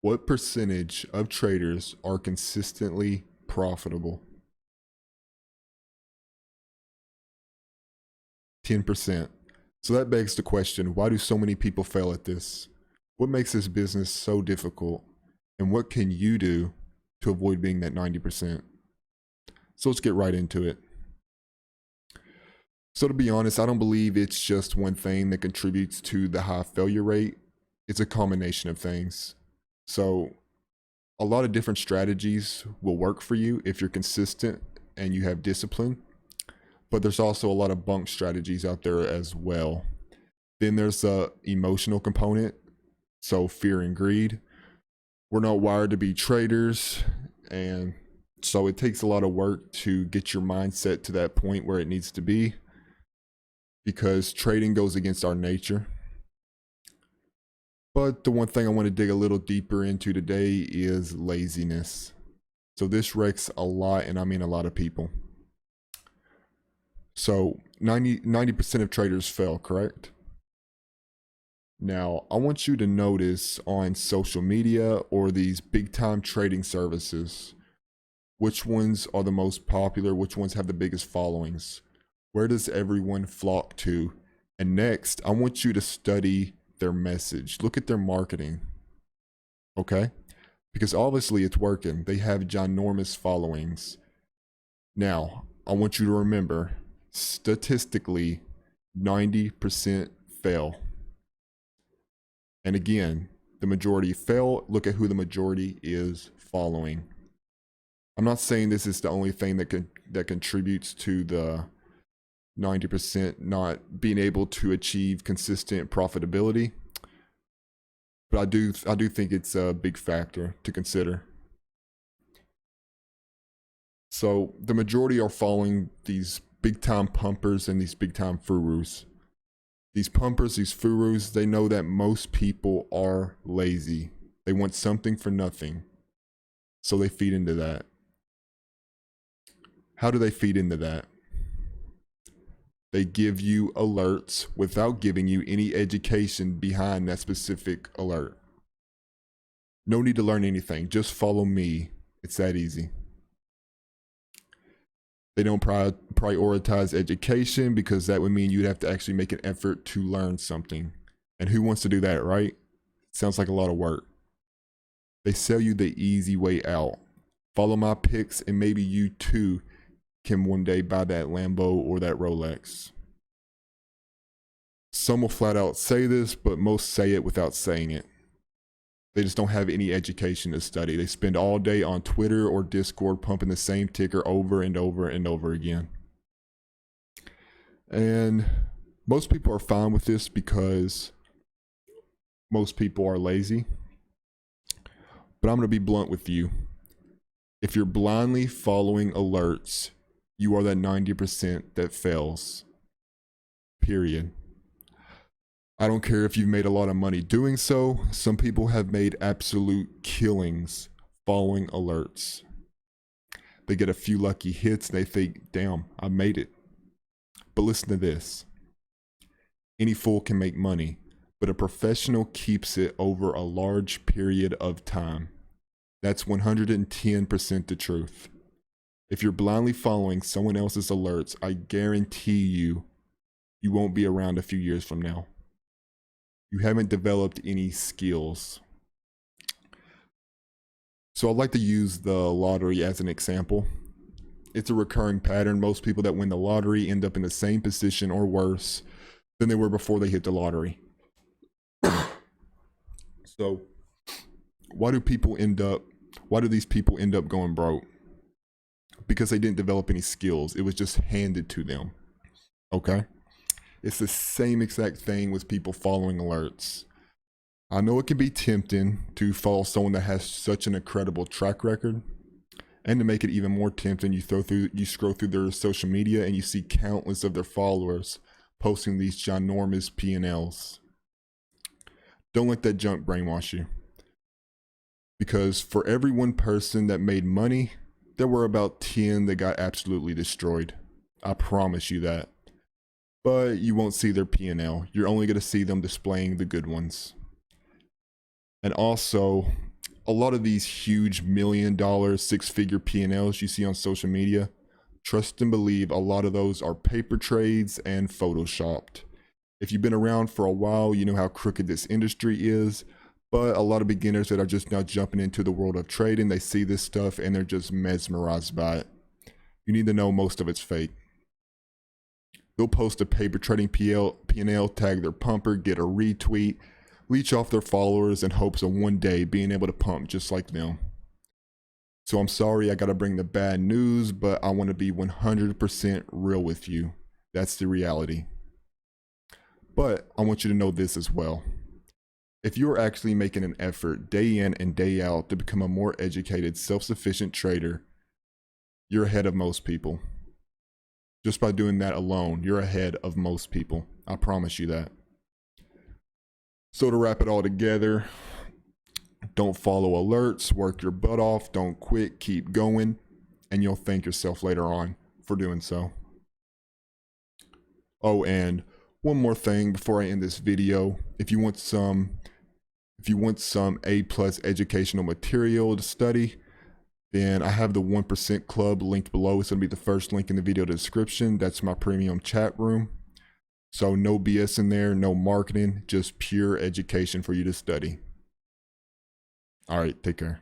What percentage of traders are consistently profitable? 10%. So that begs the question, why do so many people fail at this? What makes this business so difficult? And what can you do to avoid being that 90%? So let's get right into it. So to be honest, I don't believe it's just one thing that contributes to the high failure rate. It's a combination of things. So a lot of different strategies will work for you if you're consistent and you have discipline. But there's also a lot of bunk strategies out there as well. Then there's the emotional component. So fear and greed. We're not wired to be traders, and so it takes a lot of work to get your mindset to that point where it needs to be, because trading goes against our nature. But the one thing I want to dig a little deeper into today is laziness. So this wrecks a lot, and I mean a lot of people. So 90% of traders fail, correct? Now, I want you to notice on social media or these big time trading services, which ones are the most popular, which ones have the biggest followings? Where does everyone flock to? And next, I want you to study their message. Look at their marketing, okay? Because obviously it's working. They have ginormous followings. Now, I want you to remember, statistically, 90% fail. And again, the majority fail. Look at who the majority is following. I'm not saying this is the only thing that contributes to the 90% not being able to achieve consistent profitability, but I do think it's a big factor to consider. So the majority are following these big time pumpers and these big time furus. These pumpers, these furus, they know that most people are lazy. They want something for nothing. So they feed into that. How do they feed into that? They give you alerts without giving you any education behind that specific alert. No need to learn anything. Just follow me. It's that easy. They don't prioritize education, because that would mean you'd have to actually make an effort to learn something. And who wants to do that, right? Sounds like a lot of work. They sell you the easy way out. Follow my picks and maybe you too can one day buy that Lambo or that Rolex. Some will flat out say this, but most say it without saying it. They just don't have any education to study. They spend all day on Twitter or Discord pumping the same ticker over and over and over again. And most people are fine with this because most people are lazy. But I'm going to be blunt with you. If you're blindly following alerts, you are that 90% that fails. Period. I don't care if you've made a lot of money doing so. Some people have made absolute killings following alerts. They get a few lucky hits and they think, damn, I made it. But listen to this. Any fool can make money, but a professional keeps it over a large period of time. That's 110% the truth. If you're blindly following someone else's alerts, I guarantee you won't be around a few years from now. You haven't developed any skills. So I'd like to use the lottery as an example. It's a recurring pattern. Most people that win the lottery end up in the same position or worse than they were before they hit the lottery. So why do these people end up going broke? Because they didn't develop any skills. It was just handed to them. Okay? It's the same exact thing with people following alerts. I know it can be tempting to follow someone that has such an incredible track record. And to make it even more tempting, you scroll through their social media and you see countless of their followers posting these ginormous P&Ls. Don't let that junk brainwash you. Because for every one person that made money, there were about 10 that got absolutely destroyed. I promise you that. But you won't see their P&L. You're only going to see them displaying the good ones. And also, a lot of these huge $1 million, six-figure P&Ls you see on social media, trust and believe a lot of those are paper trades and photoshopped. If you've been around for a while, you know how crooked this industry is, but a lot of beginners that are just now jumping into the world of trading, they see this stuff and they're just mesmerized by it. You need to know most of it's fake. They'll post a paper trading P&L, tag their pumper, get a retweet, leech off their followers in hopes of one day being able to pump just like them. So I'm sorry I gotta bring the bad news, but I want to be 100% real with you. That's the reality. But I want you to know this as well. If you're actually making an effort day in and day out to become a more educated, self-sufficient trader, you're ahead of most people. Just by doing that alone, you're ahead of most people. I promise you that. So to wrap it all together, don't follow alerts, work your butt off, don't quit, keep going, and you'll thank yourself later on for doing so. Oh, and one more thing before I end this video. If you want some A+ educational material to study, then I have the 1% Club linked below. It's going to be the first link in the video description. That's my premium chat room. So no BS in there, no marketing, just pure education for you to study. All right, take care.